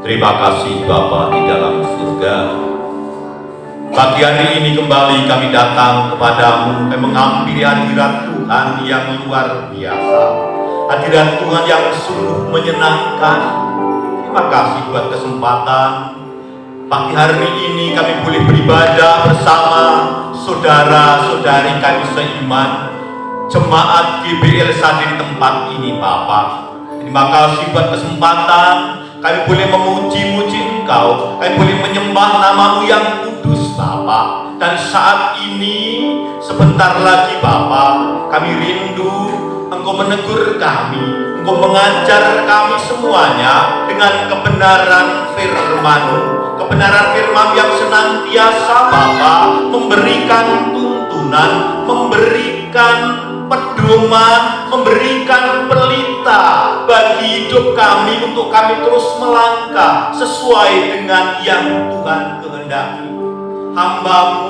Terima kasih Bapa di dalam surga. Pagi hari ini kembali kami datang kepadamu, kami mengambil hadirat Tuhan yang luar biasa, hadirat Tuhan yang sungguh menyenangkan. Terima kasih buat kesempatan pagi hari ini kami boleh beribadah bersama saudara-saudari kami seiman, jemaat GBL Sadi di tempat ini Bapa. Terima kasih buat kesempatan kami boleh memuji-muji Engkau, kami boleh menyembah nama-Mu yang kudus Bapa. Dan saat ini sebentar lagi Bapa, kami rindu Engkau menegur kami, Engkau mengajar kami semuanya dengan kebenaran firman-Mu, kebenaran firman yang senantiasa Bapa memberikan tuntunan, memberikan pedoman, memberikan pelita bagi hidup kami untuk kami terus melangkah sesuai dengan yang Tuhan kehendaki. Hamba-Mu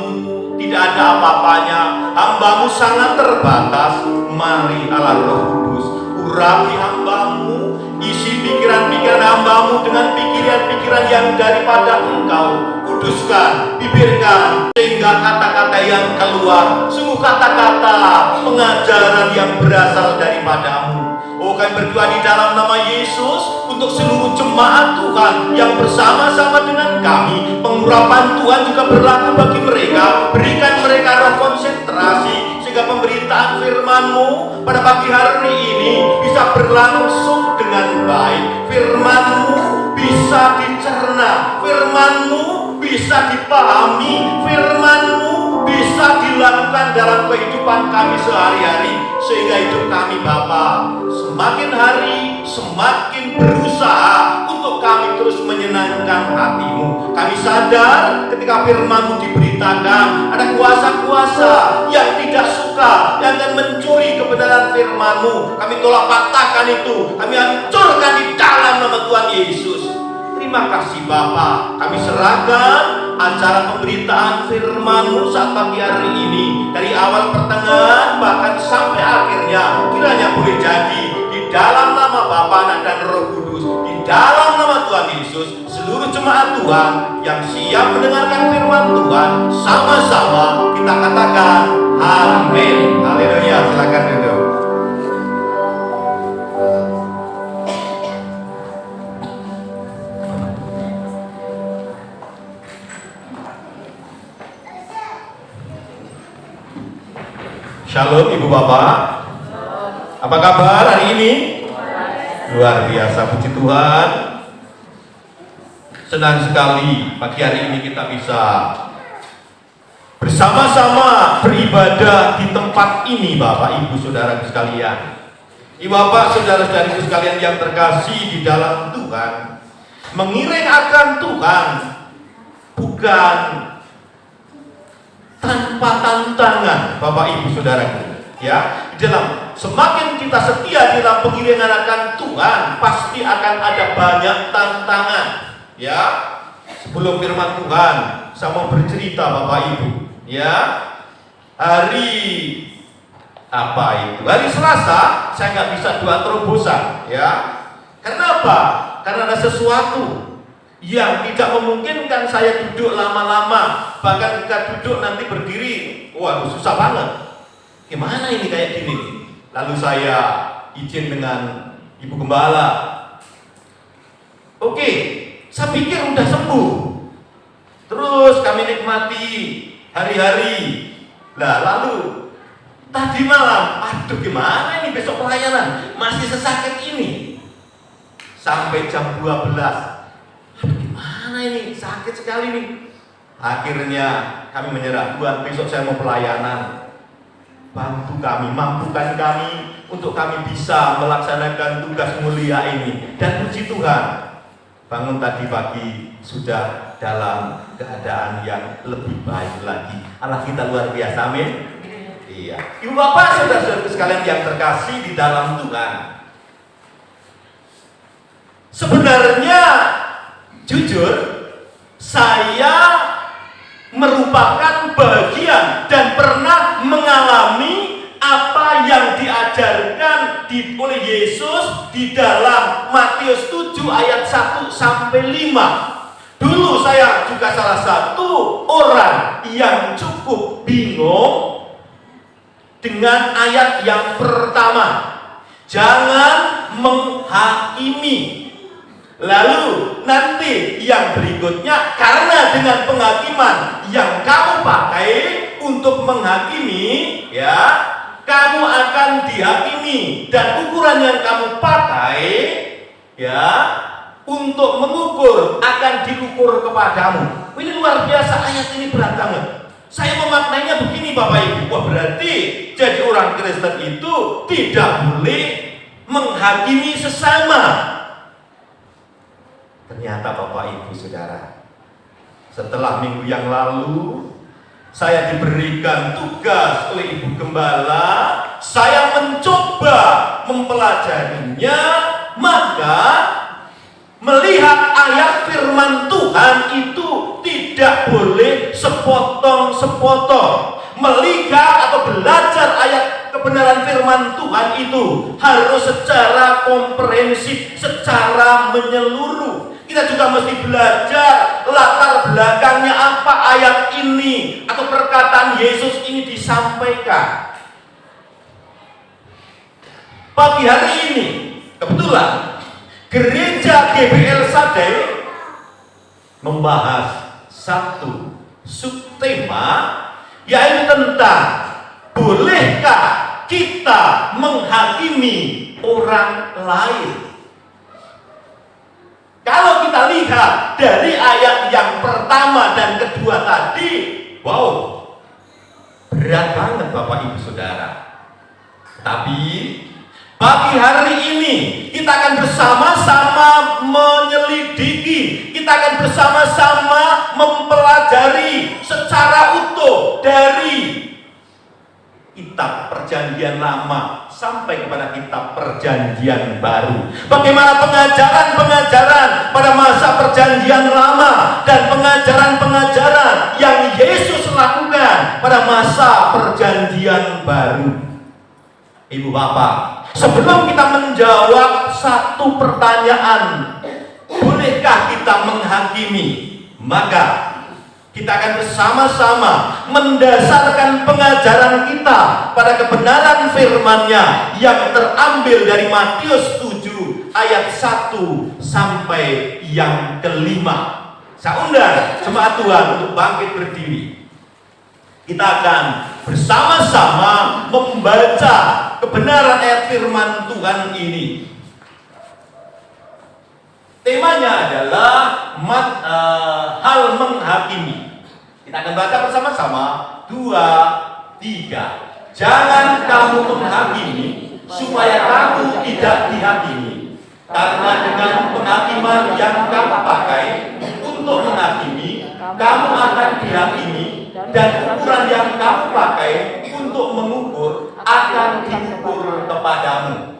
tidak ada apa-apanya, hamba-Mu sangat terbatas. Mari Allah Roh Kudus urapi hamba-Mu, isi pikiran-pikiran hamba-Mu dengan pikiran-pikiran yang daripada Engkau. Kuduskan bibirkan sehingga kata-kata yang keluar sungguh kata-kata pengajaran yang berasal daripada-Mu. Oh, kami berdoa di dalam nama Yesus untuk seluruh jemaat Tuhan yang bersama-sama dengan kami. Pengurapan Tuhan juga berlaku bagi mereka. Berikan mereka roh konsentrasi sehingga pemberitaan firman-Mu pada pagi hari ini bisa berlangsung dengan baik. Firman-Mu bisa dicerna, firman-Mu bisa dipahami, firman-Mu bisa dilakukan dalam kehidupan kami sehari-hari, sehingga hidup kami Bapa semakin hari semakin berusaha untuk kami terus menyenangkan hati-Mu. Kami sadar ketika firman-Mu diberitakan, ada kuasa-kuasa yang tidak suka, yang akan mencuri kebenaran firman-Mu. Kami tolak patahkan itu, kami hancurkan di dalam nama Tuhan Yesus. Terima kasih Bapa, kami serahkan acara pemberitaan firman-Mu saat pagi hari ini, dari awal pertengahan bahkan sampai akhirnya, kiranya boleh jadi di dalam nama Bapa, Anak dan Roh Kudus, di dalam nama Tuhan Yesus, seluruh jemaat Tuhan yang siap mendengarkan firman Tuhan, sama-sama kita katakan amin. Haleluya. Silakan duduk. Shalom Ibu Bapak. Apa kabar hari ini? Luar biasa, puji Tuhan. Senang sekali pagi hari ini kita bisa bersama-sama beribadah di tempat ini Bapak Ibu Saudara sekalian. Ibu Bapak Saudara-saudariku sekalian yang terkasih di dalam Tuhan, mengiring akan Tuhan bukan tanpa tantangan Bapak Ibu Saudaraku, ya. Di dalam semakin kita setia di dalam pengiringan akan Tuhan, pasti akan ada banyak tantangan, ya. Sebelum firman Tuhan, saya mau bercerita Bapak Ibu, ya. Hari apa itu? Hari Selasa saya nggak bisa doa terobosan, ya. Kenapa? Karena ada sesuatu yang tidak memungkinkan saya duduk lama-lama, bahkan jika duduk nanti berdiri, waduh susah banget. Gimana ini kayak gini? Lalu saya izin dengan Ibu Gembala. Oke, saya pikir udah sembuh. Terus kami nikmati hari-hari. Nah, lalu tadi malam, aduh gimana ini besok pelayanan? Masih sesakit ini. Sampai jam 12. Ini sakit sekali nih. Akhirnya kami menyerah. Tuhan, besok saya mau pelayanan, bantu kami, mampukan kami untuk kami bisa melaksanakan tugas mulia ini. Dan puji Tuhan, bangun tadi pagi sudah dalam keadaan yang lebih baik lagi. Allah kita luar biasa, amin. Iya. Ibu Bapak Saudara-saudara sekalian yang terkasih di dalam Tuhan, sebenarnya jujur saya merupakan bagian dan pernah mengalami apa yang diajarkan oleh Yesus di dalam Matius 7 ayat 1 sampai 5. Dulu saya juga salah satu orang yang cukup bingung dengan ayat yang pertama. Jangan menghakimi. Lalu nanti yang berikutnya, karena dengan penghakiman yang kamu pakai untuk menghakimi, ya, kamu akan dihakimi, dan ukuran yang kamu pakai, ya, untuk mengukur akan diukur kepadamu. Ini luar biasa, ayat ini berat banget. Saya memaknainya begini Bapak Ibu. Wah, berarti jadi orang Kristen itu tidak boleh menghakimi sesama. Ternyata Bapak Ibu Saudara, setelah minggu yang lalu saya diberikan tugas oleh Ibu Gembala, saya mencoba mempelajarinya, maka melihat ayat firman Tuhan itu tidak boleh sepotong-sepotong. Melihat atau belajar ayat kebenaran firman Tuhan itu harus secara komprehensif, secara menyeluruh. Kita juga mesti belajar latar belakangnya apa ayat ini atau perkataan Yesus ini disampaikan. Pagi hari ini kebetulan Gereja GBL Sadai membahas satu subtema, yaitu tentang bolehkah kita menghakimi orang lain. Kalau kita lihat dari ayat yang pertama dan kedua tadi, wow, berat banget Bapak Ibu Saudara. Tapi pagi hari ini kita akan bersama-sama menyelidiki, kita akan bersama-sama mempelajari secara utuh dari kitab Perjanjian Lama sampai kepada kitab Perjanjian Baru. Bagaimana pengajaran-pengajaran pada masa Perjanjian Lama dan pengajaran-pengajaran yang Yesus lakukan pada masa Perjanjian Baru. Ibu Bapak, sebelum kita menjawab satu pertanyaan, bolehkah kita menghakimi? Maka kita akan bersama-sama mendasarkan pengajaran kita pada kebenaran firman-Nya yang terambil dari Matius 7 ayat 1 sampai yang kelima. Saya undang jemaat Tuhan untuk bangkit berdiri. Kita akan bersama-sama membaca kebenaran ayat firman Tuhan ini. Temanya adalah hal menghakimi. Kita akan baca bersama-sama. 2, 3. Jangan kamu menghakimi supaya kamu tidak dihakimi. Karena dengan penghakiman yang kamu pakai untuk menghakimi, kamu akan dihakimi, dan ukuran yang kamu pakai untuk mengukur akan diukur kepadamu.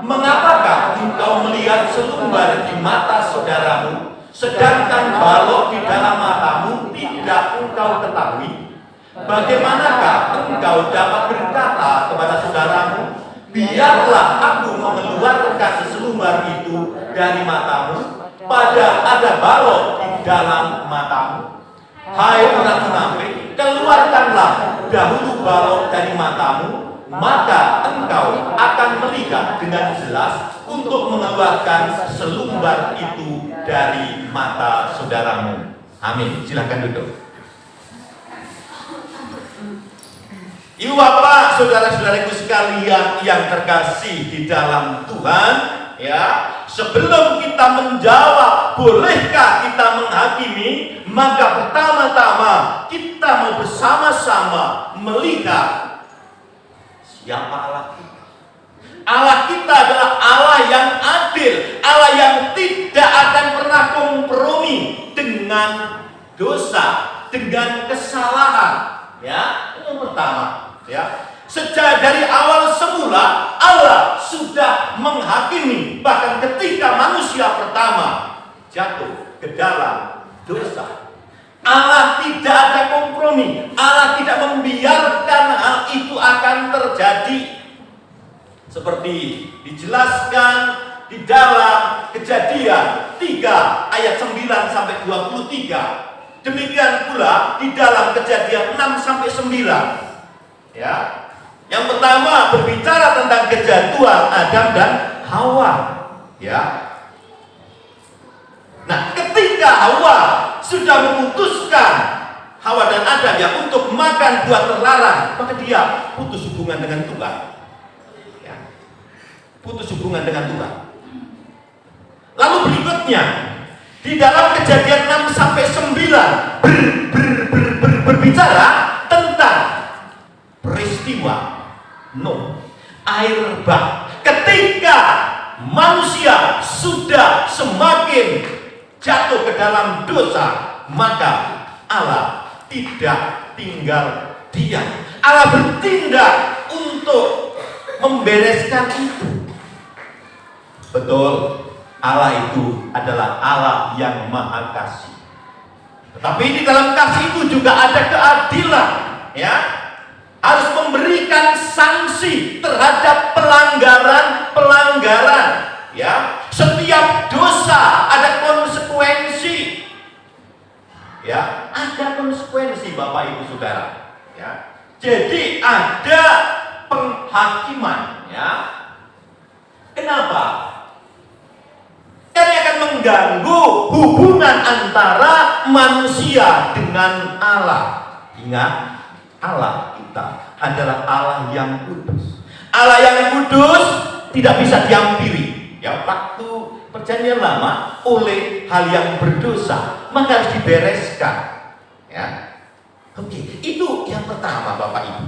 Mengapakah engkau melihat selumbar di mata saudaramu, sedangkan balok di dalam matamu tidak engkau ketahui? Bagaimanakah engkau dapat berkata kepada saudaramu, biarlah aku mengeluarkan selumbar itu dari matamu, pada ada balok di dalam matamu? Hai orang munafik, keluarkanlah dahulu balok dari matamu, maka engkau akan melihat dengan jelas untuk mengeluarkan selumbar itu dari mata saudaramu. Amin. Silakan duduk. Ibu bapak, saudara-saudaraku sekalian yang terkasih di dalam Tuhan, ya, sebelum kita menjawab bolehkah kita menghakimi, maka pertama-tama kita mau bersama-sama melihat siapa Allah kita. Allah kita adalah Allah yang adil, Allah yang tidak akan pernah kompromi dengan dosa, dengan kesalahan. Ya, itu yang pertama. Ya, sejak dari awal semula Allah sudah menghakimi, bahkan ketika manusia pertama jatuh ke dalam dosa, Allah tidak ada kompromi. Allah tidak membiarkan hal itu akan terjadi. Seperti dijelaskan di dalam Kejadian 3 ayat 9 sampai 23. Demikian pula di dalam Kejadian 6 sampai 9. Ya. Yang pertama berbicara tentang kejatuhan Adam dan Hawa. Ya. Nah, ketika Hawa sudah memutuskan Hawa dan Adam ya untuk makan buah terlarang, maka dia putus hubungan dengan Tuhan. Ya. Putus hubungan dengan Tuhan. Lalu berikutnya di dalam Kejadian 6 sampai 9 berbicara tentang peristiwa Nuh, air bah. Ketika manusia sudah semakin jatuh ke dalam dosa, maka Allah tidak tinggal diam. Allah bertindak untuk membereskan itu. Betul, Allah itu adalah Allah yang maha kasih. Tetapi di dalam kasih itu juga ada keadilan, ya. Harus memberikan sanksi terhadap pelanggaran, ya. Setiap dosa ada konsekuensi. Ya, ada konsekuensi Bapak Ibu Saudara, ya. Jadi ada penghakiman, ya. Kenapa? Karena akan mengganggu hubungan antara manusia dengan Allah. Ingat, Allah kita adalah Allah yang kudus. Allah yang kudus tidak bisa diampiri. Ya, waktu Perjanjian Lama oleh hal yang berdosa, maka harus dibereskan. Ya, oke, itu yang pertama Bapak Ibu.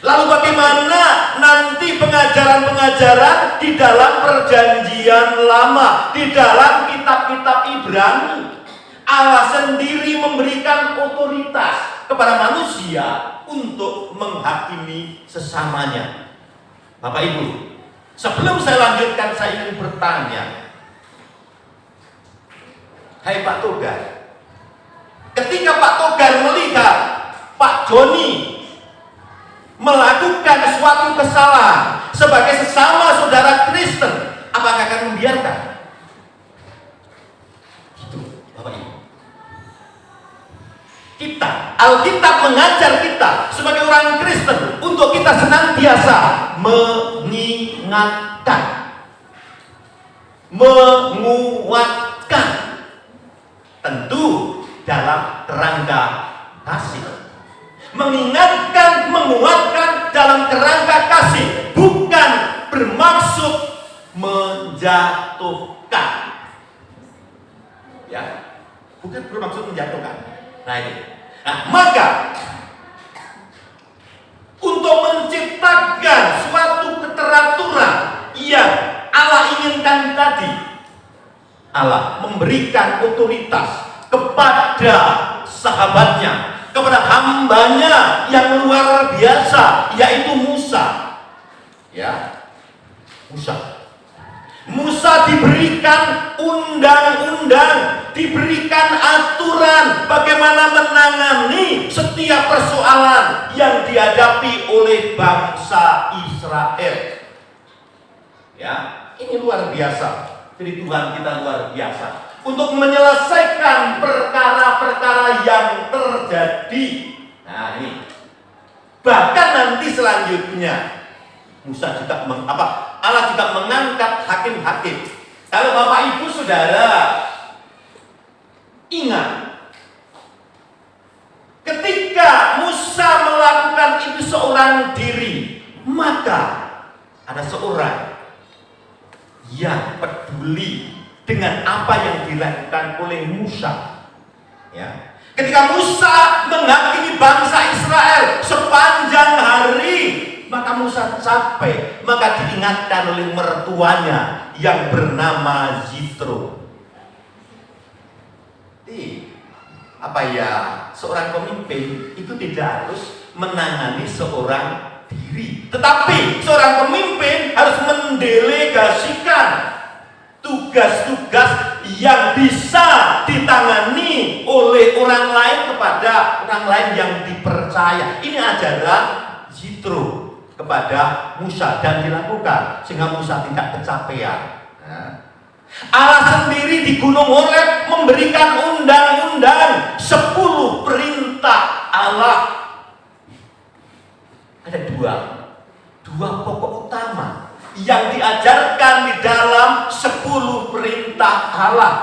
Lalu bagaimana nanti pengajaran-pengajaran di dalam Perjanjian Lama, di dalam kitab-kitab Ibrani? Allah sendiri memberikan otoritas kepada manusia untuk menghakimi sesamanya. Bapak Ibu, sebelum saya lanjutkan, saya ingin bertanya. Hai Pak Togar, ketika Pak Togar melihat Pak Joni melakukan suatu kesalahan sebagai sesama saudara Kristen, apakah akan membiarkan? Itu Bapak Ibu. Kita, Alkitab mengajar kita sebagai orang Kristen untuk kita senantiasa mengingatkan, menguatkan, tentu dalam kerangka kasih. Mengingatkan, menguatkan dalam kerangka kasih, bukan bermaksud menjatuhkan. Ya, bukan bermaksud menjatuhkan. Nah ini. Nah, maka untuk menciptakan suatu keteraturan yang Allah inginkan tadi, Allah memberikan otoritas kepada sahabatnya, kepada hambanya yang luar biasa, yaitu Musa. Ya, Musa diberikan undang-undang, diberikan aturan bagaimana menangani setiap persoalan yang dihadapi oleh bangsa Israel. Ya, ini luar biasa. Jadi Tuhan kita luar biasa untuk menyelesaikan perkara-perkara yang terjadi. Nah ini, bahkan nanti selanjutnya Musa juga Allah juga mengangkat hakim-hakim. Kalau Bapak Ibu Saudara ingat, ketika Musa melakukan itu seorang diri, maka ada seorang yang peduli dengan apa yang dilakukan oleh Musa. Ya. Ketika Musa menghakimi bangsa Israel sepanjang hari, maka Musa capek, maka diingatkan oleh mertuanya yang bernama Yitro. Seorang pemimpin itu tidak harus menangani seorang diri, tetapi seorang pemimpin harus mendelegasikan tugas-tugas yang bisa ditangani oleh oleh orang lain kepada orang lain yang dipercaya. Ini ajaran Yitro kepada Musa dan dilakukan sehingga Musa tidak kecapean. Allah sendiri di Gunung Horeb memberikan undang-undang 10 perintah Allah. Ada dua pokok utama yang diajarkan di dalam 10 perintah Allah.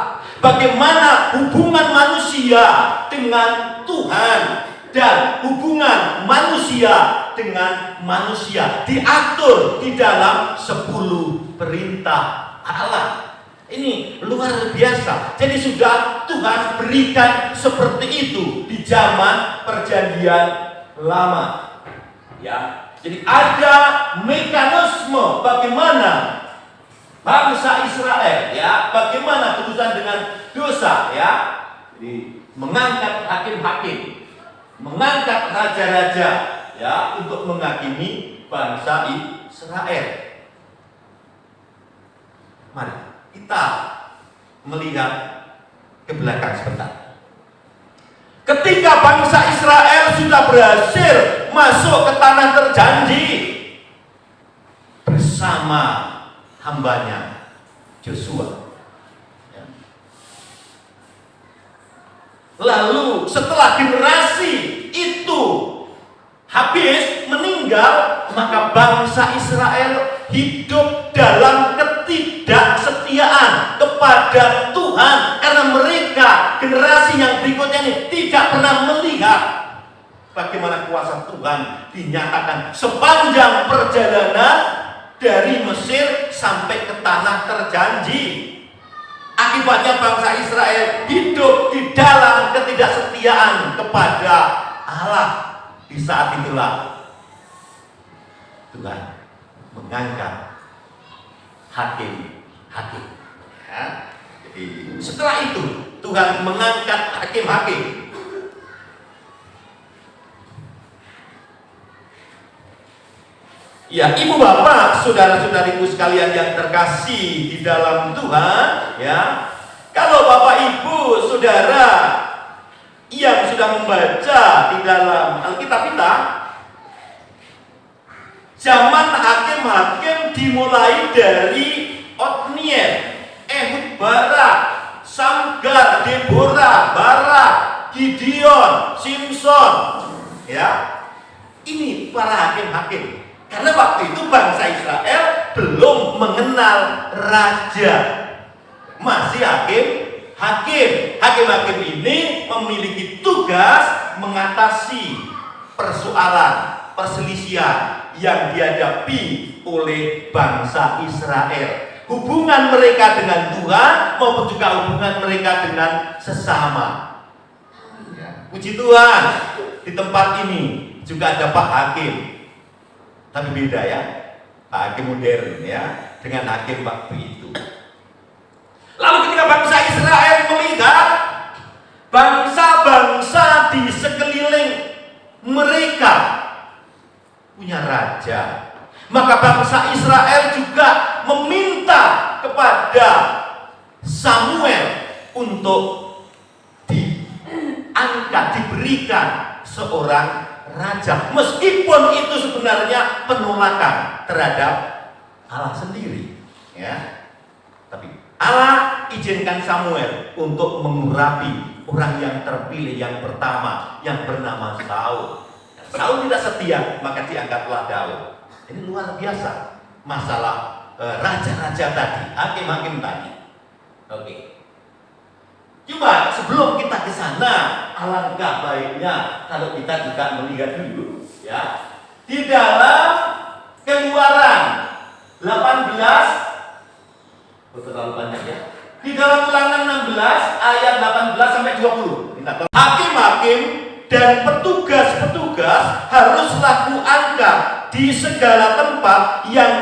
Bagaimana hubungan manusia dengan Tuhan dan hubungan manusia dengan manusia diatur di dalam 10 perintah Allah. Ini luar biasa. Jadi sudah Tuhan berikan seperti itu di zaman Perjanjian Lama. Ya. Jadi ada mekanisme bagaimana bangsa Israel, ya, bagaimana berurusan dengan dosa, ya. Jadi mengangkat hakim-hakim, mengangkat raja-raja, ya, untuk menghakimi bangsa Israel. Mari kita melihat ke belakang sebentar. Ketika bangsa Israel sudah berhasil masuk ke tanah terjanji bersama hambanya Joshua. Lalu setelah generasi itu habis meninggal, maka bangsa Israel hidup dalam ketidaksetiaan kepada Tuhan karena mereka generasi yang berikutnya ini tidak pernah melihat bagaimana kuasa Tuhan dinyatakan sepanjang perjalanan dari Mesir sampai ke tanah terjanji. Akibatnya bangsa Israel hidup di dalam ketidaksetiaan kepada Allah. Di saat itulah Tuhan mengangkat hakim-hakim. Ya. Jadi setelah itu Tuhan mengangkat hakim-hakim. Ya, ibu bapak, saudara-saudariku sekalian yang terkasih di dalam Tuhan, ya. Kalau bapak ibu saudara yang sudah membaca di dalam Alkitab kita, zaman hakim-hakim dimulai dari Otniel, Ehud Barak, Samgar, Deborah, Barak, Gideon, Simson, ya. Ini para hakim-hakim. Karena waktu itu bangsa Israel belum mengenal raja, masih hakim-hakim. Hakim-hakim ini memiliki tugas mengatasi persoalan, perselisihan yang dihadapi oleh bangsa Israel. Hubungan mereka dengan Tuhan maupun juga hubungan mereka dengan sesama. Puji Tuhan, di tempat ini juga ada Pak Hakim. Tapi beda ya, hakim modern ya, dengan hakim waktu itu. Lalu ketika bangsa Israel melihat bangsa-bangsa di sekeliling mereka punya raja, maka bangsa Israel juga meminta kepada Samuel untuk diangkat, diberikan seorang raja, meskipun itu sebenarnya penolakan terhadap Allah sendiri, ya. Tapi Allah izinkan Samuel untuk mengurapi orang yang terpilih yang pertama yang bernama Saul. Saul tidak setia, maka diangkatlah Daud. Ini luar biasa masalah raja-raja tadi, hakim-hakim tadi. Oke. Coba sebelum kita ke sana, alangkah baiknya kalau kita juga melihat dulu, ya, di dalam Keluaran 18, terlalu banyak ya. Di dalam Ulangan 16 ayat 18 sampai 20. Hakim-hakim dan petugas-petugas haruslah kuangkat di segala tempat yang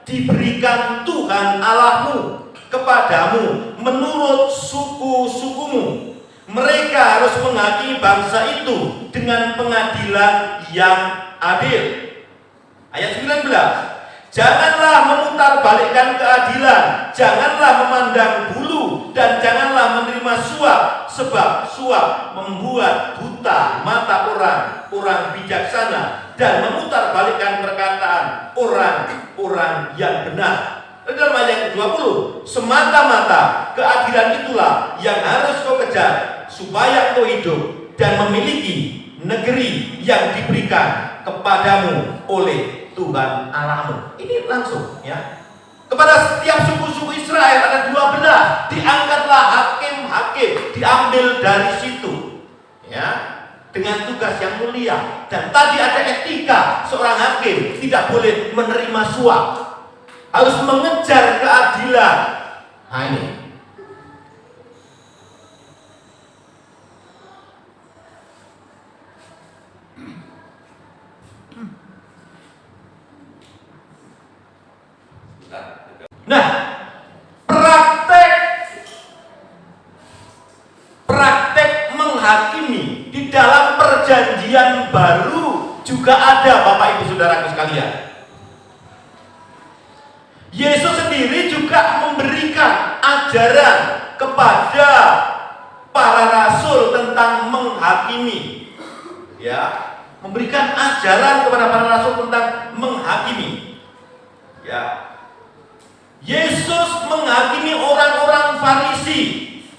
diberikan Tuhan Allahmu kepadamu menurut suku-sukumu. Mereka harus menghakimi bangsa itu dengan pengadilan yang adil. Ayat 19. Janganlah memutarbalikkan keadilan, janganlah memandang bulu, dan janganlah menerima suap, sebab suap orang bijaksana dan memutarbalikkan perkataan orang yang benar. Dalam ayat ke-20, semata-mata keadilan itulah yang harus kau kejar supaya kau hidup dan memiliki negeri yang diberikan kepadamu oleh Tuhan Allahmu. Ini langsung ya. Kepada setiap suku-suku Israel ada 12, diangkatlah hakim-hakim, diambil dari situ ya, dengan tugas yang mulia. Dan tadi ada etika, seorang hakim tidak boleh menerima suap, harus mengejar keadilan. Nah ini. Nah, praktek menghakimi di dalam perjanjian baru juga ada, Bapak Ibu Saudaraku sekalian. Yesus sendiri juga memberikan ajaran kepada para rasul tentang menghakimi. Ya, memberikan ajaran kepada para rasul tentang menghakimi. Ya. Yesus menghakimi orang-orang Farisi,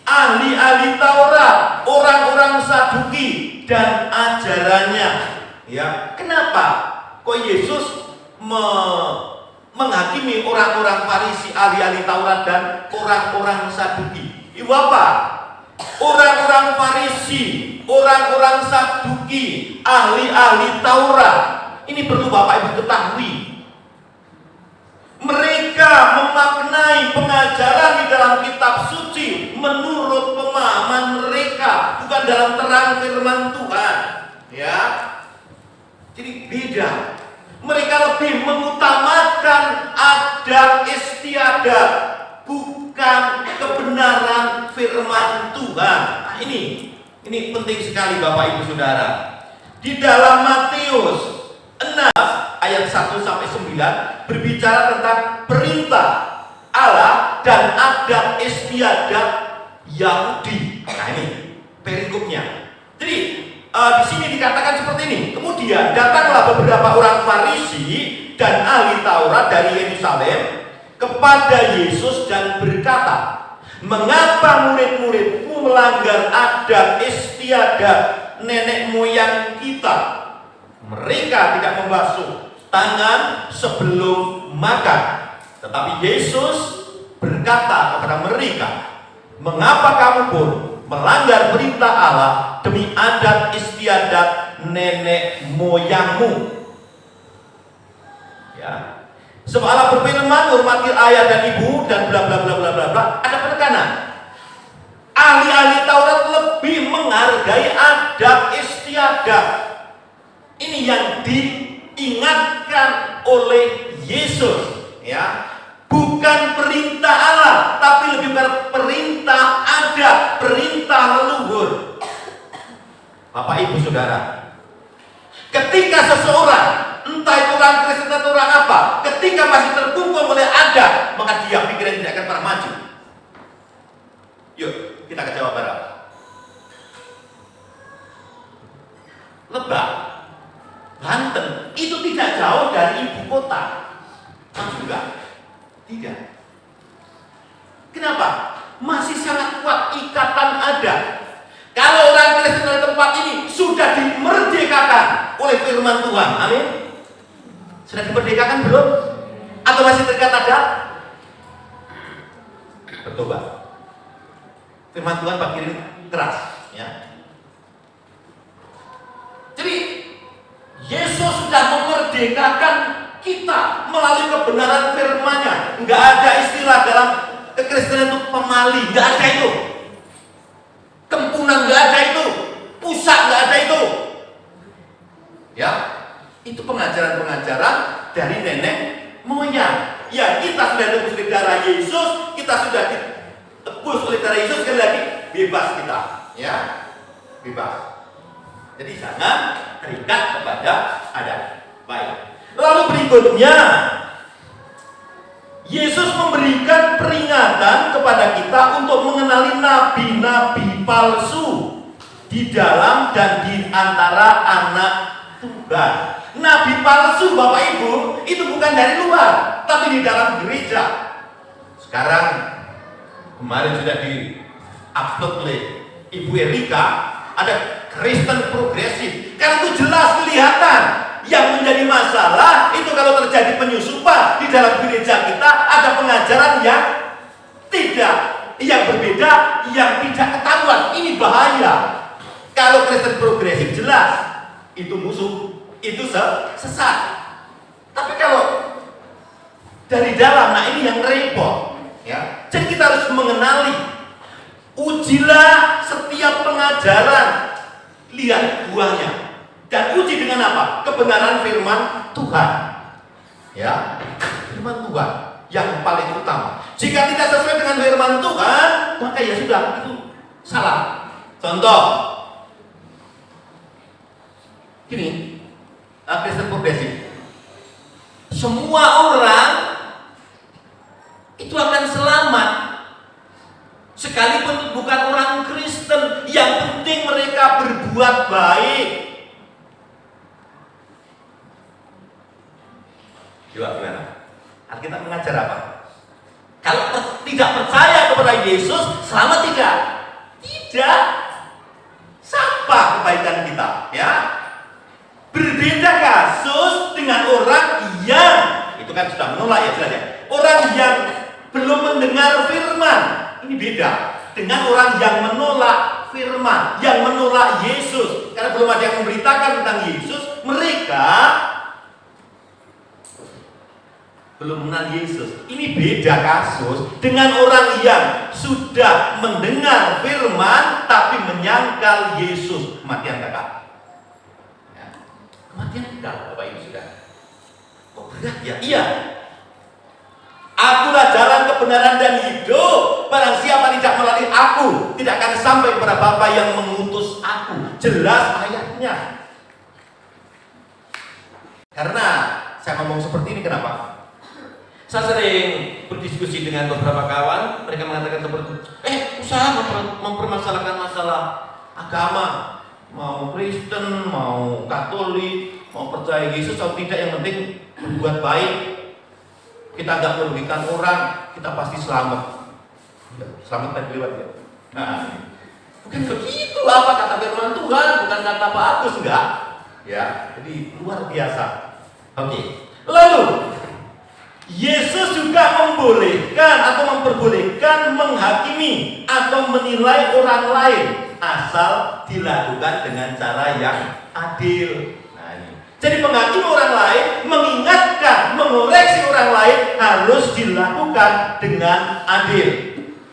ahli-ahli Taurat, orang-orang Saduki dan ajarannya. Ya, kenapa kok Yesus menghakimi orang-orang Farisi, ahli-ahli Taurat dan orang-orang Saduki? Ibu apa? Orang-orang Farisi, orang-orang Saduki, ahli-ahli Taurat. Ini perlu Bapak Ibu ketahui. Mereka memaknai pengajaran di dalam kitab suci menurut pemahaman mereka, bukan dalam terang firman Tuhan. Ya, jadi beda. Mereka lebih mengutamakan adat istiadat, bukan kebenaran firman Tuhan. Nah, ini penting sekali Bapak Ibu Saudara. Di dalam Matius 6 ayat 1 sampai 9 berbicara tentang perintah Allah dan adat istiadat Yahudi. Nah ini perikopnya. Jadi di sini dikatakan seperti ini. Kemudian datanglah beberapa orang Farisi dan ahli Taurat dari Yerusalem kepada Yesus dan berkata, "Mengapa murid-muridmu melanggar adat istiadat nenek moyang kita? Mereka tidak membasuh tangan sebelum makan." Tetapi Yesus berkata kepada mereka, "Mengapa kamu pun melanggar perintah Allah demi adat istiadat nenek moyangmu?" Ya. Sebab Allah berfirman, "Hormati ayah dan ibu," dan bla bla bla bla bla bla. Ada penekanan. Ahli-ahli Taurat lebih menghargai adat istiadat. Ini yang diingatkan oleh Yesus, ya, bukan perintah Allah, tapi lebih perintah adat, perintah leluhur. Bapak Ibu Saudara, ketika seseorang, entah itu orang Kristen atau orang apa, ketika masih terkungkung oleh adat, maka dia pikiran tidak akan pernah maju. Yuk, kita ke Jawa Barat. Lebak, Banten, itu tidak jauh dari ibu kota. Maju enggak? Tidak. Kenapa? Masih sangat kuat ikatan adat. Kalau orang Kristen dari tempat ini sudah dimerdekakan oleh firman Tuhan, amin. Sudah dimerdekakan belum? Atau masih terikat adat? Bertobat. Firman Tuhan pakai keras, ya. Jadi Yesus sudah memerdekakan kita melalui kebenaran firman-Nya. Enggak ada istilah dalam kekristenan itu pemali, enggak ada itu. Kempunan enggak ada itu. Pusat enggak ada itu. Ya, itu pengajaran-pengajaran dari nenek moyang. Ya, kita sudah tebus oleh darah Yesus, kita sudah ditebus oleh darah Yesus, sekali lagi bebas kita, ya, bebas. Jadi jangan terikat kepada adat. Baik. Lalu berikutnya, Yesus memberikan peringatan kepada kita untuk mengenali nabi-nabi palsu. Di di dalam dan di antara anak Tuhan. Nabi palsu Bapak Ibu itu bukan dari luar, tapi di dalam gereja. Sekarang kemarin sudah di-upload oleh Ibu Erika, ada Kristen progresif. Karena itu jelas kelihatan. Yang menjadi masalah itu kalau terjadi penyusupan di dalam gereja kita, ada pengajaran yang berbeda, yang tidak ketahuan. Ini bahaya. Kalau Kristen progresif jelas itu musuh, itu sesat. Tapi kalau dari dalam, nah ini yang repot, ya. Jadi kita harus mengenali, ujilah setiap pengajaran, lihat buahnya, dan uji dengan apa? Kebenaran firman Tuhan, ya, firman Tuhan yang paling utama. Jika tidak sesuai dengan firman Tuhan, maka ya sudah, itu salah. Contoh, gini, Kristen progresif, semua orang itu akan selamat sekalipun bukan orang Kristen. Yang penting mereka berbuat baik. Coba gimana? Alkitab mengajar apa? Kalau tidak percaya kepada Yesus, selamat tidak? Tidak. Siapa kebaikan kita? Ya. Berbeda kasus dengan orang yang itu kan sudah menolak, ya jelas ya. Orang yang belum mendengar firman, ini beda dengan orang yang menolak firman, yang menolak Yesus. Karena belum ada yang memberitakan tentang Yesus, mereka belum mengenal Yesus. Ini beda kasus dengan orang yang sudah mendengar firman tapi menyangkal Yesus. Kematian kakak, ya. Kematian kakak, Bapak Ibu sudah. Kok berat ya? Iya. Akulah jalan kebenaran dan hidup. Barang siapa tidak melalui aku, tidak akan sampai kepada Bapa yang mengutus aku. Jelas ayatnya. Karena saya ngomong seperti ini kenapa? Saya sering berdiskusi dengan beberapa kawan, mereka mengatakan seperti usaha mempermasalahkan masalah agama, mau Kristen, mau Katolik, mau percaya Yesus atau tidak, yang penting berbuat baik. Kita nggak merugikan orang, kita pasti selamat. Selamat tadi lewat ya. Nah, bukan begitu apa kata firman Tuhan, bukan kata Pak Agus, enggak. Ya, jadi luar biasa. Oke. Lalu Yesus juga membolehkan atau memperbolehkan menghakimi atau menilai orang lain asal dilakukan dengan cara yang adil. Nah, ini. Jadi menghakimi orang lain, mengingatkan, mengoreksi orang lain harus dilakukan dengan adil.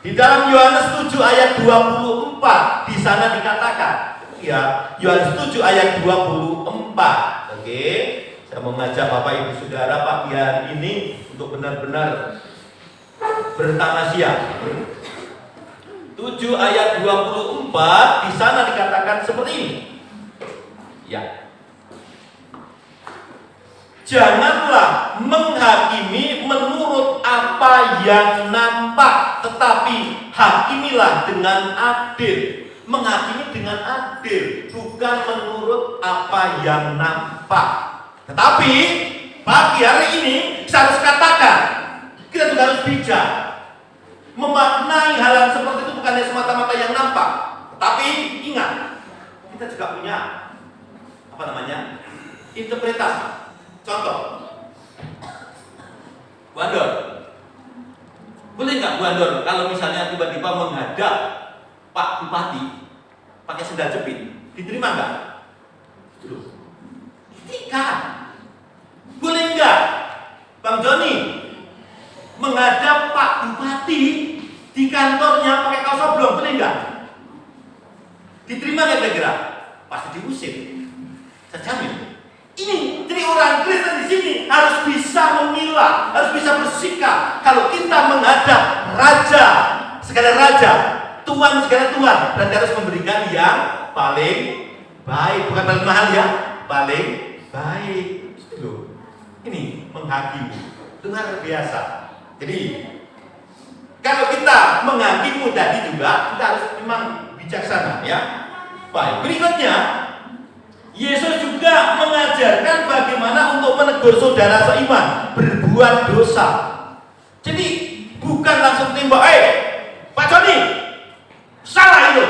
Di dalam Yohanes 7 ayat 24 di sana dikatakan, ya, Yohanes 7 ayat 24. Oke. Saya mau mengajak Bapak Ibu Saudara pagi hari ini untuk benar-benar bertamasya. 7 ayat 24 di sana dikatakan seperti ini. Ya. Janganlah menghakimi menurut apa yang nampak, tetapi hakimilah dengan adil. Menghakimi dengan adil, bukan menurut apa yang nampak. Tetapi pagi hari ini saya harus katakan, kita juga harus bijak memaknai hal yang seperti itu, bukan hanya semata-mata yang nampak. Tetapi ingat, kita juga punya interpretasi. Contoh, Bu Andor, boleh nggak Bu Andor kalau misalnya tiba-tiba menghadap Pak Bupati pakai sendal jepit, diterima nggak? Tidak. Boleh nggak Bang Joni menghadap Pak Bupati di kantornya pakai kaos oblong? Boleh nggak? Diterima nggak kira-kira? Pasti diusir. Saya jamin. Ini jadi orang Kristen di sini harus bisa memilah, harus bisa bersikap. Kalau kita menghadap Raja, segala Raja, Tuhan segala Tuhan, berarti harus memberikan yang paling baik, bukan paling mahal ya, paling baik. Itu ini menghakimi, luar biasa. Jadi kalau kita menghakimi tadi juga kita harus memang bijaksana ya. Baik, berikutnya Yesus juga mengajarkan bagaimana untuk menegur saudara seiman berbuat dosa. Jadi bukan langsung tembak, Pak Joni, salah itu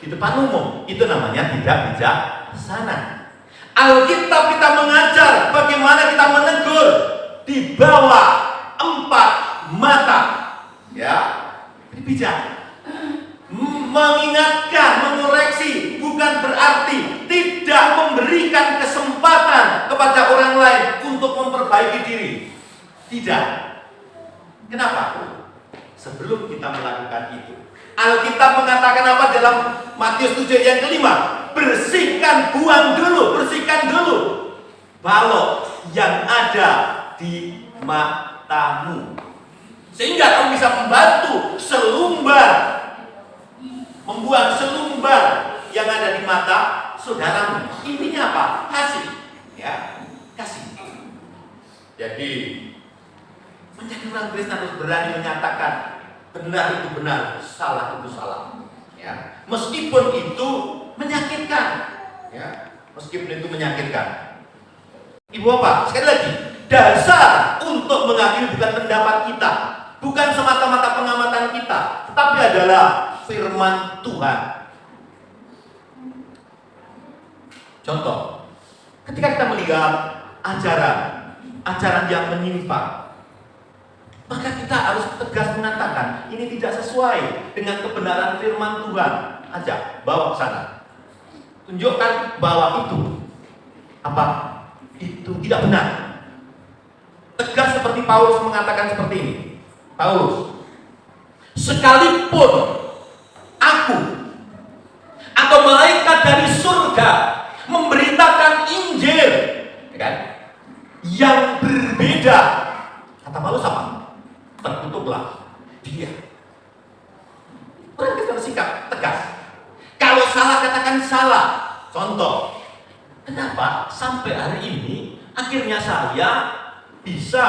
di depan umum. Itu namanya tidak bijaksana. Alkitab kita mengajar bagaimana kita menegur di bawah 4 mata. Ya, ini bijak. Mengingatkan, mengoreksi bukan berarti tidak memberikan kesempatan kepada orang lain untuk memperbaiki diri. Tidak. Kenapa? Sebelum kita melakukan itu, Alkitab mengatakan apa dalam Matius 7 yang kelima? Bersihkan, buang dulu, bersihkan dulu balok yang ada di matamu, sehingga kamu bisa membantu membuang selumbar yang ada di mata saudaramu. Intinya apa? Kasih, ya, kasih. Jadi menjadi orang Kristen harus berani menyatakan benar itu benar, salah itu salah. Ya, meskipun itu menyakitkan, ya, meskipun itu menyakitkan. Ibu bapak, sekali lagi, dasar untuk menghakimi bukan pendapat kita, bukan semata-mata pengamatan kita, tetapi adalah firman Tuhan. Contoh, ketika kita melihat ajaran yang menyimpang, maka kita harus tegas mengatakan ini tidak sesuai dengan kebenaran firman Tuhan. Ajak, bawa ke sana, tunjukkan bahwa itu tidak benar. Tegas seperti Paulus mengatakan seperti ini. Paulus, sekalipun aku atau malaikat dari surga memberitakan Injil, kan, yang berbeda, kata Paulus apa? Tertutuplah dia. Orang kita bersikap tegas. Kalau salah katakan salah. Contoh, kenapa sampai hari ini akhirnya saya bisa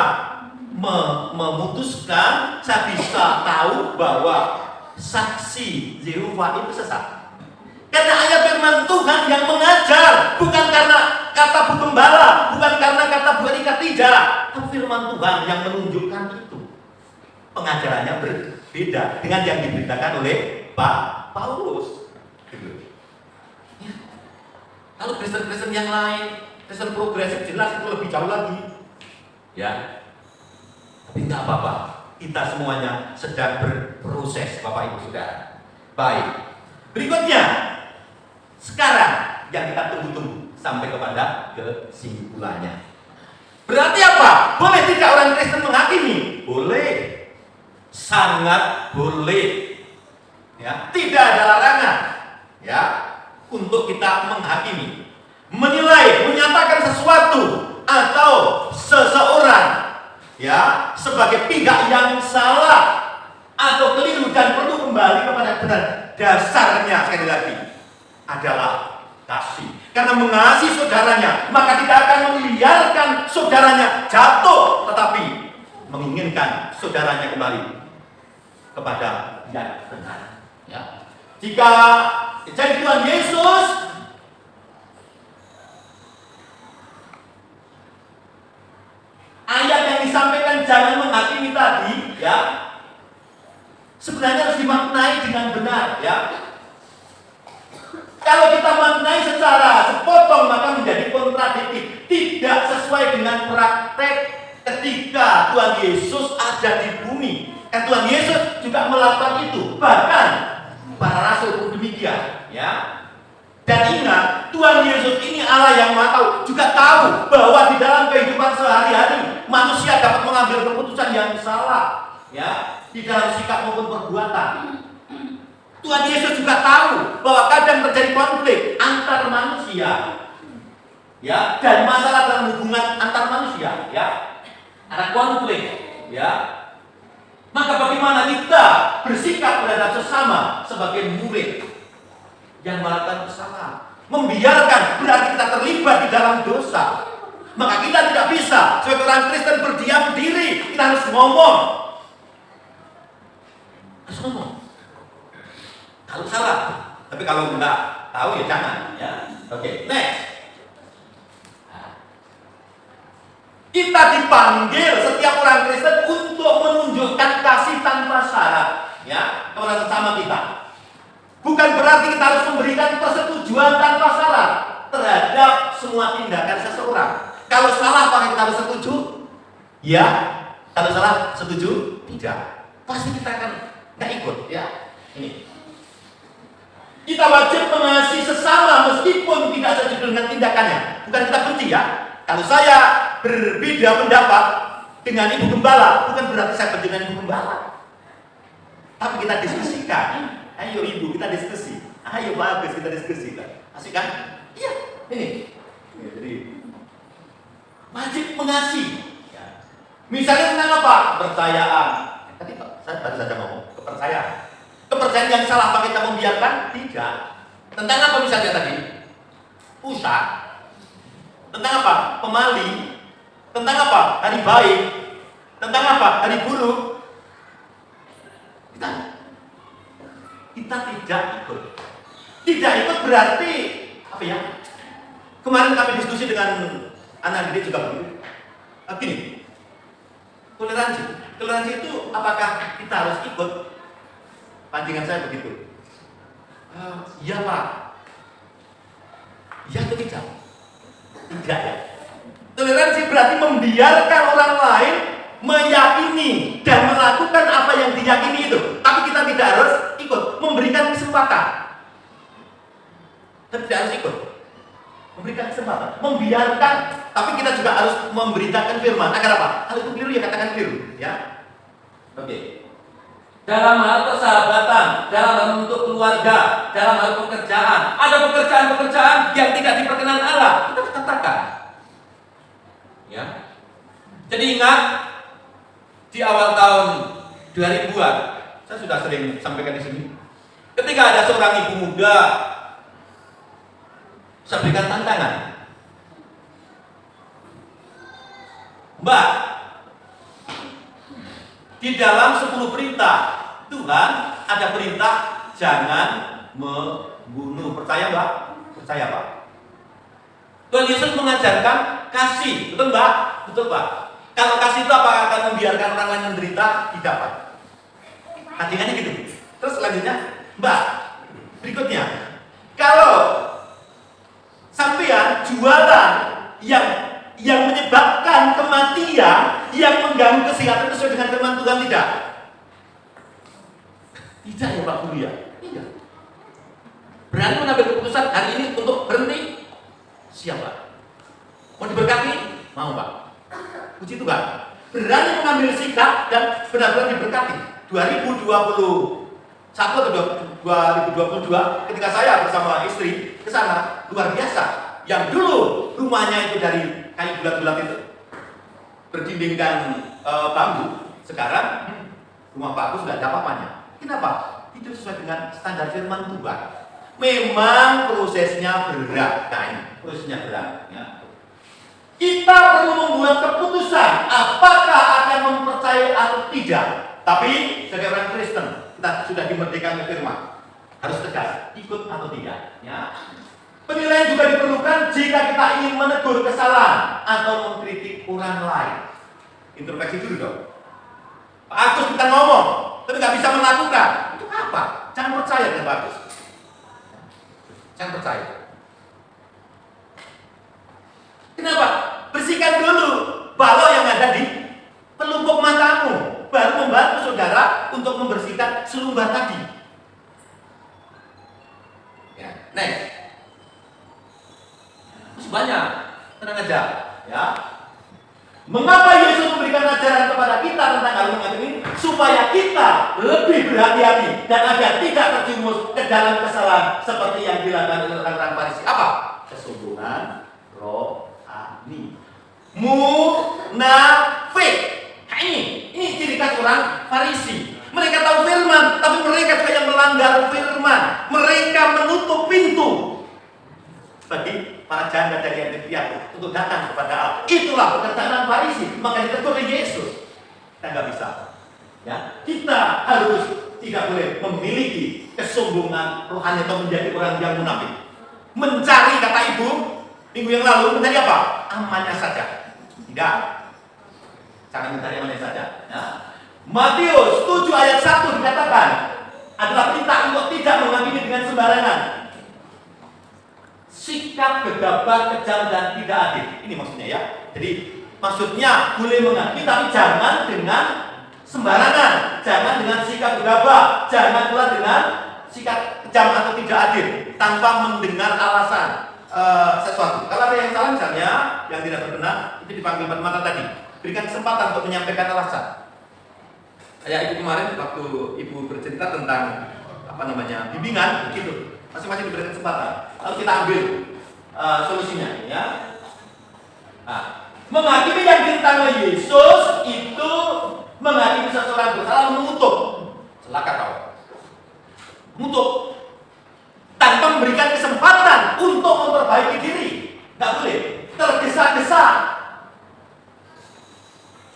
memutuskan, saya bisa tahu bahwa saksi Yehova itu sesat? Karena ayat firman Tuhan yang mengajar, bukan karena kata Bu Gembala, bukan karena kata Bu Erika, tidak, tapi firman Tuhan yang menunjukkan itu. Pengajarannya berbeda dengan yang diberitakan oleh Pak Paulus. Ya. Kalau Kristen-Kristen yang lain, Kristen progresif, jelas itu lebih jauh lagi. Ya, tapi nggak apa-apa. Kita semuanya sedang berproses, Bapak Ibu Saudara. Baik. Berikutnya, sekarang yang kita tunggu-tunggu sampai kepada kesimpulannya. Berarti apa? Boleh tidak orang Kristen menghakimi? Boleh. Sangat boleh. Ya, tidak ada larangan, ya, untuk kita menghakimi, menilai, menyatakan sesuatu atau seseorang, ya, sebagai pihak yang salah atau keliru dan perlu kembali kepada benar. Dasarnya sekali lagi adalah kasih. Karena mengasihi saudaranya, maka tidak akan membiarkan saudaranya jatuh, tetapi menginginkan saudaranya kembali kepada yang benar. Ya. Jika jadi Tuhan Yesus ayat yang disampaikan jangan menghakimi tadi, ya, sebenarnya harus dimaknai dengan benar, ya. Kalau kita maknai secara sepotong maka menjadi kontradiktif, tidak sesuai dengan praktek ketika Tuhan Yesus ada di bumi. Tuhan Yesus juga melakukan itu, bahkan para rasul pun demikian, ya. Dan ingat, Tuhan Yesus ini Allah yang Maha Tahu, juga tahu bahwa di dalam kehidupan sehari-hari manusia dapat mengambil keputusan yang salah, ya, di dalam sikap maupun perbuatan. Tuhan Yesus juga tahu bahwa kadang terjadi konflik antar manusia, ya, dan masalah dalam hubungan antar manusia, ya, ada konflik, ya. Maka bagaimana kita bersikap terhadap sesama sebagai murid yang melakukan kesalahan? Membiarkan berarti kita terlibat di dalam dosa. Maka kita tidak bisa sebagai orang Kristen berdiam diri. Kita harus ngomong. Harus ngomong. Kalau salah, tapi kalau enggak, tahu ya jangan. Ya, oke, next. Kita dipanggil setiap orang Kristen untuk menunjukkan kasih tanpa syarat, ya, kepada sesama kita. Bukan berarti kita harus memberikan persetujuan tanpa syarat terhadap semua tindakan seseorang. Kalau salah, apakah kita harus setuju? Ya. Kalau salah, setuju? Tidak. Pasti kita akan nggak ikut, ya. Ini. Kita wajib mengasihi sesama meskipun tidak setuju dengan tindakannya. Bukan kita benci, ya. Kalau saya berbeda pendapat dengan ibu gembala, bukan berarti saya benci dengan ibu gembala. Tapi kita diskusikan. Ayo ibu, kita diskusi. Ayo bagus, kita diskusi. Asik kan? Iya, ini. Jadi wajib mengasihi. Ya. Misalnya tentang apa? Kepercayaan. Tadi saya baru saja ngomong kepercayaan. Kepercayaan yang salah apa kita membiarkan? Tidak. Tentang apa misalnya tadi? Pusat. Tentang apa? Pemali. Tentang apa? Hari baik. Tentang apa? Hari buruk. Kita tidak ikut. Tidak ikut berarti apa ya? Kemarin kami diskusi dengan anak didik juga begitu. Gini, toleransi. Toleransi itu apakah kita harus ikut? Pandangan saya begitu. Iya Pak. Iya atau tidak? Tidak ya. Toleransi berarti membiarkan orang lain meyakini dan melakukan apa yang diyakini itu. Tapi kita tidak harus ikut. Memberikan kesempatan. Tapi tidak harus ikut. Memberikan kesempatan. Membiarkan. Tapi kita juga harus memberitakan firman. Agar apa? Hal itu keliru ya katakan keliru. Ya. Oke. Dalam hal persahabatan, dalam hal untuk keluarga, dalam hal pekerjaan, ada pekerjaan-pekerjaan yang tidak diperkenan Allah, kita harus katakan. Ya. Jadi ingat di awal tahun 2000-an, saya sudah sering sampaikan di sini. Ketika ada seorang ibu muda, saya berikan tantangan. Mbak, di dalam 10 perintah Tuhan ada perintah jangan membunuh. Percaya Mbak? Percaya Pak? Tuhan Yesus mengajarkan kasih, betul Mbak? Betul Pak. Kalau kasih itu apakah akan membiarkan orang lain menderita? Tidak Pak. Artinya gitu. Terus selanjutnya, Mbak, berikutnya, kalau sampean jualan yang menyebabkan kematian, yang mengganggu kesehatan sesuai dengan firman Tuhan tidak? Tidak ya Pak Guru ya? Tidak. Berani mengambil keputusan hari ini untuk berhenti? Siap Pak. Mau diberkati? Mau Pak. Puji Tuhan. Berani mengambil sikap dan benar-benar diberkati. 2021 atau 2022 ketika saya bersama istri ke sana, luar biasa. Yang dulu rumahnya itu dari kayu bulat-bulat itu berdindingkan bambu, sekarang rumah Pak Agus nggak ada apa-apanya. Kenapa? Itu sesuai dengan standar firman Tuhan. Memang prosesnya berat, prosesnya berat. Ya. Kita perlu membuat keputusan apakah akan mempercayai atau tidak. Tapi sebagai orang Kristen kita sudah dimerdekakan firman, harus tegas, ikut atau tidak. Ya. Penilaian juga diperlukan jika kita ingin menegur kesalahan atau mengkritik orang lain. Introspeksi dulu dong. Pak Agus kita ngomong, tapi nggak bisa melakukan. Itu apa? Jangan percaya dengan Pak Agus. Jangan percaya. Kenapa? Bersihkan dulu balok yang ada di pelupuk matamu, baru membantu saudara untuk membersihkan selumbar tadi. Ya, next. Masih banyak, tenang aja. Ya. Mengapa Yesus memberikan ajaran kepada kita tentang hal ini? Supaya kita lebih berhati-hati dan agar tidak terjerumus ke dalam kesalahan seperti yang dilakukan oleh orang-orang Farisi. Apa? Kesombongan rohani. Munafik. Ini ciri khas orang Farisi. Mereka tahu firman, tapi mereka juga yang melanggar firman. Mereka menutup pintu bagi para janda dari yatim untuk datang kepada Allah. Itulah pekerjaan Farisi. Maka ditegur oleh Yesus. Kita nggak bisa. Ya, kita harus tidak boleh memiliki kesombongan rohani atau menjadi orang yang munafik. Mencari, kata ibu minggu yang lalu, mencari apa? Amannya saja. Tidak. Jangan mencari amannya saja. Nah, Matius 7 ayat 1 dikatakan adalah perintah untuk tidak menghakimi dengan sembarangan. Sikap gegabah, kejam, dan tidak adil. Ini maksudnya ya. Jadi maksudnya boleh menghakimi, tapi jangan dengan sembarangan, jangan dengan sikap gegabah, jangan pula dengan sikap kejam atau tidak adil, tanpa mendengar alasan sesuatu. Kalau ada yang salah misalnya, yang tidak berkenan, itu dipanggil empat mata tadi. Berikan kesempatan untuk menyampaikan alasan. Kayak ibu kemarin waktu ibu bercerita tentang bimbingan, gitu. Masing-masing diberikan kesempatan. Lalu kita ambil solusinya, ya. Nah, menghakimi yang ditentang Yesus itu menghakimi seseorang bersalah, mengutuk. Celaka kau. Mengutuk tanpa memberikan kesempatan untuk memperbaiki diri. Nggak boleh. Tergesa-gesa.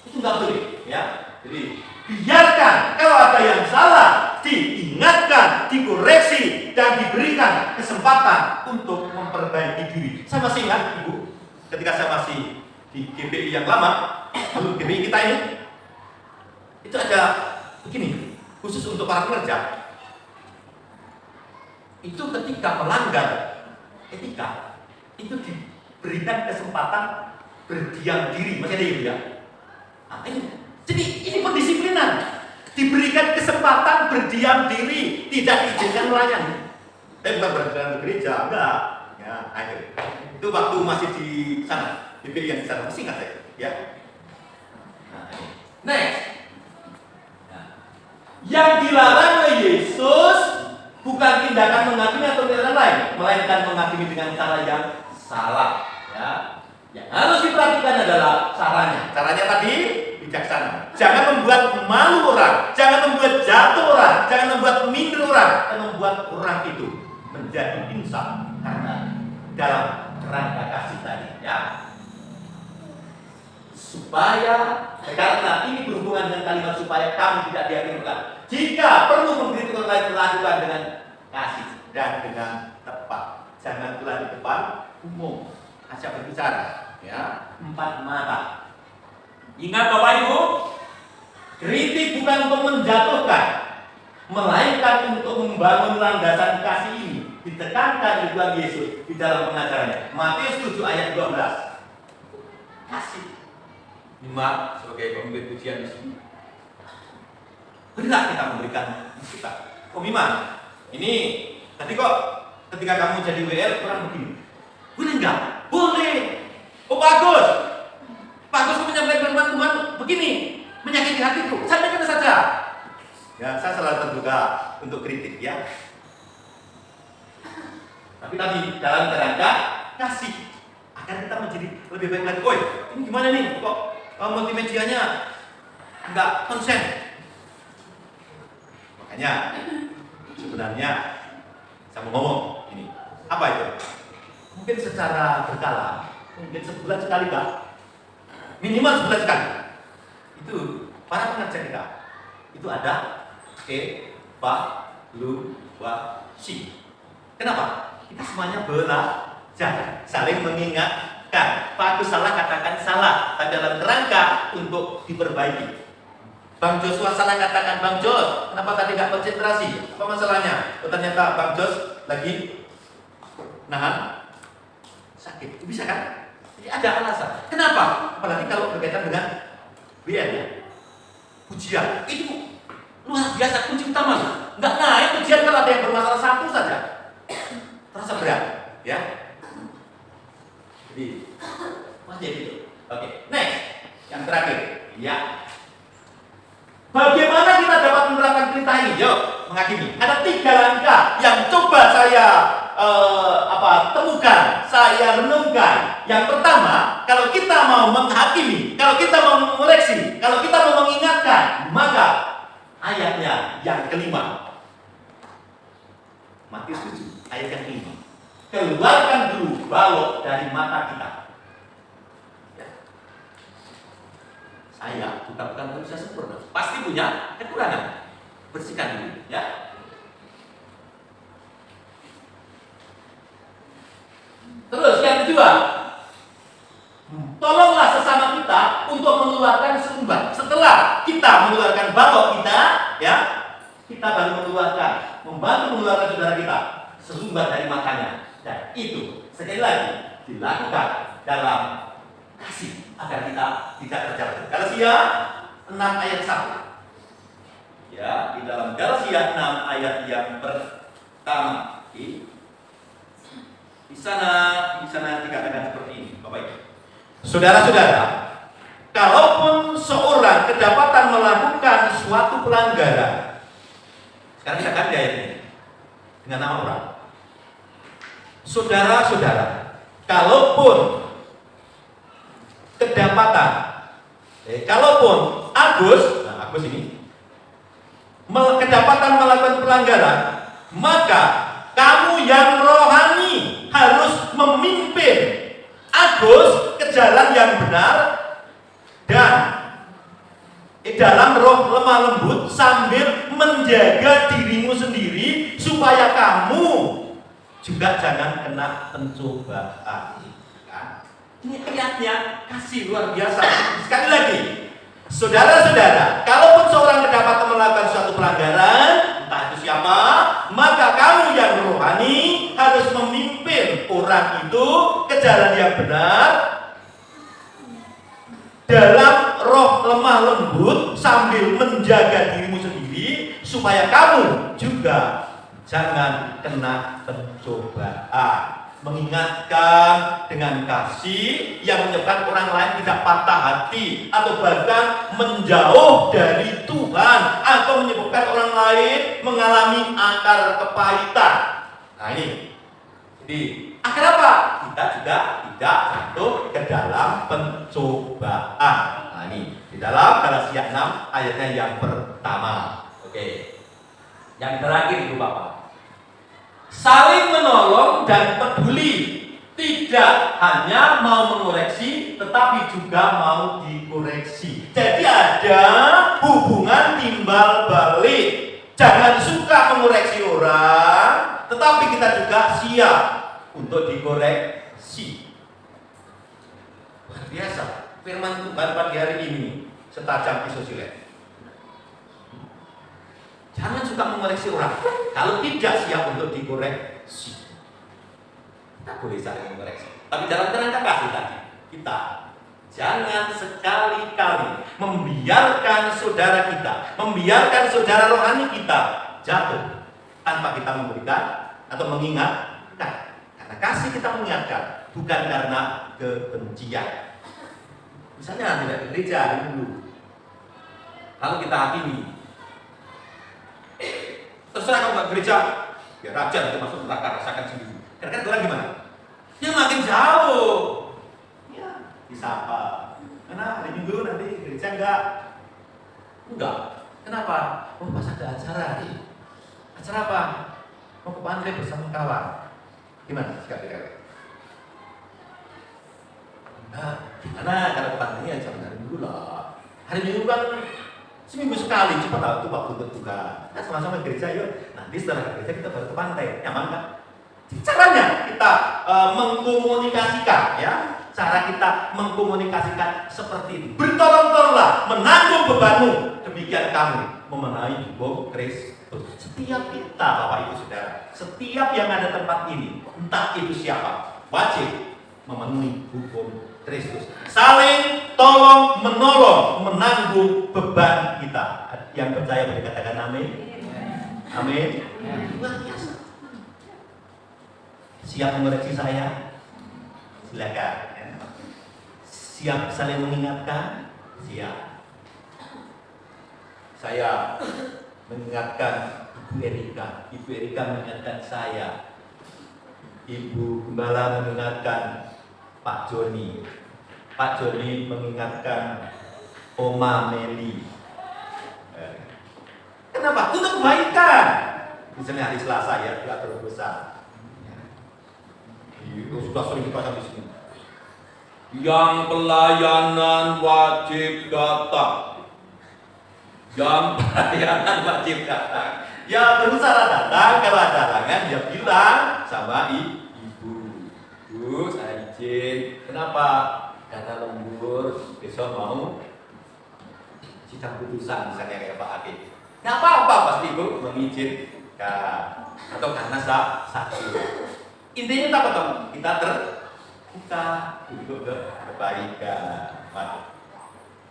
Itu nggak boleh, ya. Jadi biarkan kalau ada yang salah diingatkan, dikoreksi, dan diberikan kesempatan untuk memperbaiki diri. Saya masih ingat, Ibu, ketika saya masih di GBI yang lama, GBI kita ini, itu ada begini, khusus untuk para pekerja. Itu ketika melanggar etika, itu diberikan kesempatan berdiam diri. Masih ada ya? Nah, jadi ini pendisiplinan. Diberikan kesempatan berdiam diri, tidak diizinkan melayani. Bukan berjalan ke gereja, enggak. Ya, akhir. Itu waktu masih di sana, GBI yang di sana, masih ingat saya, ya. Nah, next. Yang dilarang oleh Yesus bukan tindakan menghakimi atau tindakan lain, melainkan menghakimi dengan cara yang salah. Ya. Yang harus diperhatikan adalah caranya. Caranya tadi bijaksana. Jangan membuat malu orang, jangan membuat jatuh orang, jangan membuat minder orang, dan membuat orang itu menjadi insaf karena dalam kerangka kasih tadi. Ya. Supaya, karena ini berhubungan dengan kalimat supaya kamu tidak dihakikan. Jika perlu mengkritik orang lain, lakukan dengan kasih dan dengan tepat. Jangan pula di depan umum. Ajak berbicara, ya. Empat mata. Ingat Bapak Ibu, kritik bukan untuk menjatuhkan, melainkan untuk membangun landasan kasih ini. Ditekankan di Tuhan Yesus di dalam pengajarannya. Matius 7 ayat 12. Kasih. Lima sebagai pemimpin pujian di sini. Benar kita memberikan kita. Oh Mima, ini tadi kok ketika kamu jadi WL kurang begini. Boleh enggak? Boleh. Oh bagus. Bagus kamu menyampaikan firman Tuhan begini, menyakiti hatiku. Sampaikan saja. Ya, saya selalu terbuka untuk kritik ya. Tapi tadi dalam kerangka kasih agar kita menjadi lebih baik lagi. Woi, ini gimana nih? Kok multimedianya enggak konsen? Makanya sebenarnya saya mau ngomong ini. Apa itu? Mungkin secara berkala, mungkin sebulan sekali Pak. Minimal sebulan sekali. Itu para pengajar kita. Itu ada evaluasi. Kenapa? Kita semuanya belajar, saling mengingatkan. Bagus salah katakan salah, tapi dalam kerangka untuk diperbaiki. Bang Joshua salah katakan Bang Jos, kenapa tadi nggak konsentrasi? Apa masalahnya? Oh, ternyata Bang Jos lagi nahan sakit. Itu bisa kan? Jadi ada alasan. Kenapa? Apalagi kalau berkaitan dengan BN ya. Pujian itu luar biasa, kunci utama. Nggak naik pujian kalau ada yang bermasalah satu saja. Terasa berat, ya. Jadi masih gitu. Oke, next. Yang terakhir, ya. Bagaimana kita dapat menerapkan perintah ini? Yuk, menghakimi. Ada 3 langkah yang coba saya temukan, saya renungkan. Yang pertama, kalau kita mau menghakimi, kalau kita mau mengoreksi, kalau kita mau mengingatkan, maka ayatnya yang kelima. Matius 7, ayat yang kelima. Keluarkan dulu balok dari mata kita. Ya. Saya bukan manusia sempurna, pasti punya kekurangan. bersihkan dulu, ya. Terus yang kedua, tolonglah sesama kita untuk mengeluarkan sumbat. Setelah kita mengeluarkan balok kita, ya, kita baru membantu mengeluarkan saudara kita sumbat dari matanya. Dan itu sekali lagi dilakukan dalam kasih agar kita tidak terjatuh. Galatia 6 ayat 1. Ya, di dalam Galatia 6 ayat yang pertama. Di sana dikatakan seperti ini, Bapak Ibu. Saudara-saudara, kalaupun seorang kedapatan melakukan suatu pelanggaran, sekarang kita ganti ayat ini dengan nama orang. Saudara-saudara, kalaupun kedapatan, kalaupun Agus ini kedapatan melakukan pelanggaran, maka kamu yang rohani harus memimpin Agus ke jalan yang benar dan dalam roh lemah lembut sambil menjaga dirimu sendiri supaya kamu juga jangan kena pencobaan. Ini ayatnya kasih luar biasa. Sekali lagi, saudara-saudara, kalaupun seorang kedapatan melakukan suatu pelanggaran, entah itu siapa, maka kamu yang rohani harus memimpin orang itu ke jalan yang benar dalam roh lemah lembut sambil menjaga dirimu sendiri supaya kamu juga jangan kena pencobaan. Mengingatkan dengan kasih yang menyebabkan orang lain tidak patah hati atau bahkan menjauh dari Tuhan atau menyebabkan orang lain mengalami akar kepahitan. Nah ini, jadi akar apa? Kita juga tidak jatuh ke dalam pencobaan. Nah ini di dalam Galatia 6 ayatnya yang pertama. Oke, yang terakhir itu Bapak. Saling menolong dan peduli, tidak hanya mau mengoreksi tetapi juga mau dikoreksi. Jadi ada hubungan timbal balik. Jangan suka mengoreksi orang, tetapi kita juga siap untuk dikoreksi. Luar biasa, firman Tuhan pagi hari ini setajam pisau silet. Jangan suka mengoreksi orang kalau tidak siap untuk dikoreksi. Kita boleh saling mengoreksi, tapi dalam kerangka kasih tadi, kita jangan sekali-kali membiarkan saudara kita, membiarkan saudara rohani kita jatuh tanpa kita memberikan atau mengingatkan. Karena kasih kita mengingatkan, bukan karena kebencian. Misalnya tidak di gereja dulu, lalu kita hakimi, terserah kamu gak gereja, biar aja nanti masuk neraka, rasakan sendiri. Kira-kira orang gimana? Ya makin jauh. Ya, disapa. Karena hari Minggu nanti gereja enggak. Kenapa? Oh pas ada acara nih. Acara apa? Mau ke pantai bersama kawan. Gimana sikap kita? Nah, gimana kalau ke pantainya jangan hari Minggu lah. Hari Minggu kan seminggu sekali, cepat tahu itu waktu terbuka. Nah, sama-sama gereja yuk. Nanti setelah gereja kita baru ke pantai. Nyaman kan? Caranya kita mengkomunikasikan, ya. Cara kita mengkomunikasikan seperti ini. Bertolong-tolonglah menanggung bebanmu. Demikian kamu memenuhi hukum Kristus. Setiap kita, Bapak Ibu Saudara, setiap yang ada tempat ini, entah itu siapa, wajib memenuhi hukum Kristus. Saling tolong menolong, menanggung beban kita. Yang percaya boleh katakan amin. Amin. Luar biasa. Siap mengoreksi saya? Silakan. Siap saling mengingatkan? Siap. Saya mengingatkan Ibu Erika. Ibu Erika mengingatkan saya. Ibu Gembala mengingatkan Pak Joni. Pak Joni mengingatkan Oma Meli. Kenapa? Untuk kebaikan. Misalnya hari Selasa ya, tidak terlalu besar. Itu sudah sering dipasang di sini. Yang pelayanan wajib datang. jam pelayanan wajib datang. Ya berusaha datang, kalau ada halangan dia bilang sama ibu, Bu, saya izin. Kenapa? Karena lembur, besok mau sidang putusan misalnya kayak Pak Ade. Nggak apa-apa pasti Ibu mengizinkan. Atau karena sakit. Intinya apa teman? Kita terbuka untuk kebaikan.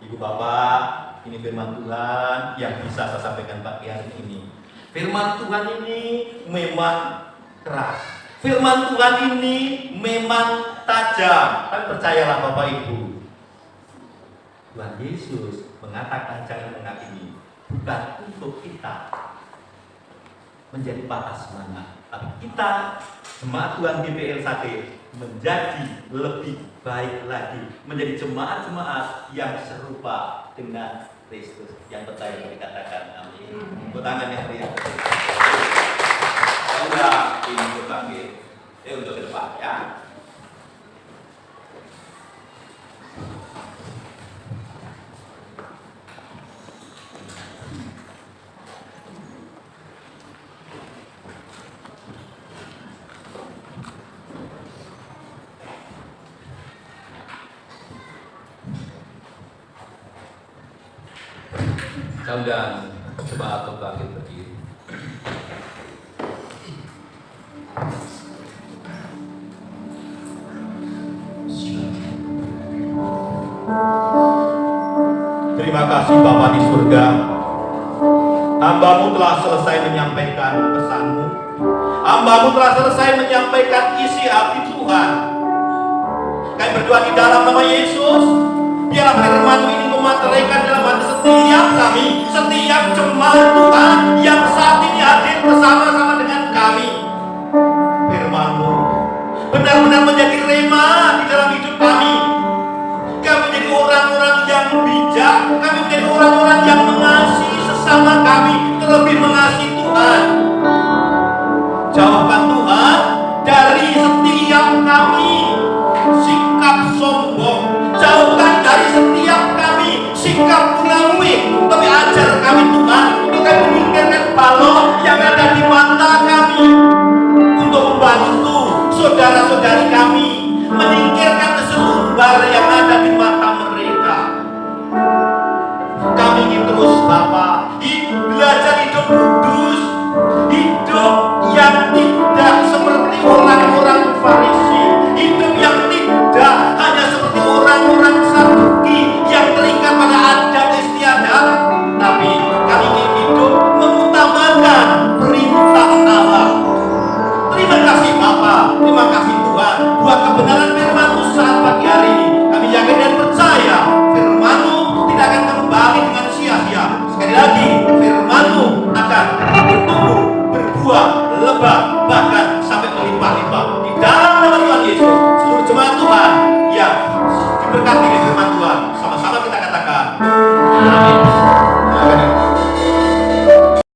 Ibu bapak, ini firman Tuhan yang bisa saya sampaikan pagi hari ini. Firman Tuhan ini memang keras. Firman Tuhan ini memang tajam. Tapi percayalah Bapak Ibu, Tuhan Yesus mengatakan jangan menghakimi, bukan untuk kita menjadi patah semangat, tapi kita jemaat Tuhan GPL Sate menjadi lebih baik lagi, menjadi jemaat-jemaat yang serupa dengan Kristus yang percaya dikatakan amin. Tepuk tangan yang meriah. Udah ini berbagai untuk ke depan ya. Saya undang jemaat untuk bangkit berdiri. Terima kasih Bapa di surga. Hamba-Mu telah selesai menyampaikan pesan-Mu. Hamba-Mu telah selesai menyampaikan isi hati Tuhan. Kami berdoa di dalam nama Yesus. Biarlah firman-Mu ini memanteraikan dalam hati setiap kami, setiap jemaat Tuhan yang saat ini hadir bersama-sama dengan kami. Firman-Mu benar-benar menjadi rema di dalam hidup kami. Kami menjadi orang-orang yang bijak, kami menjadi orang-orang yang mengasihi sesama kami, terlebih mengasihi Tuhan. Jauhkan Tuhan dari setiap kami sikap sombong, jauhkan dari setiap kami sikap munafik, tapi ajar kami Tuhan untuk kami memikirkan balon yang ada di mata kami untuk membantu saudara-saudari kami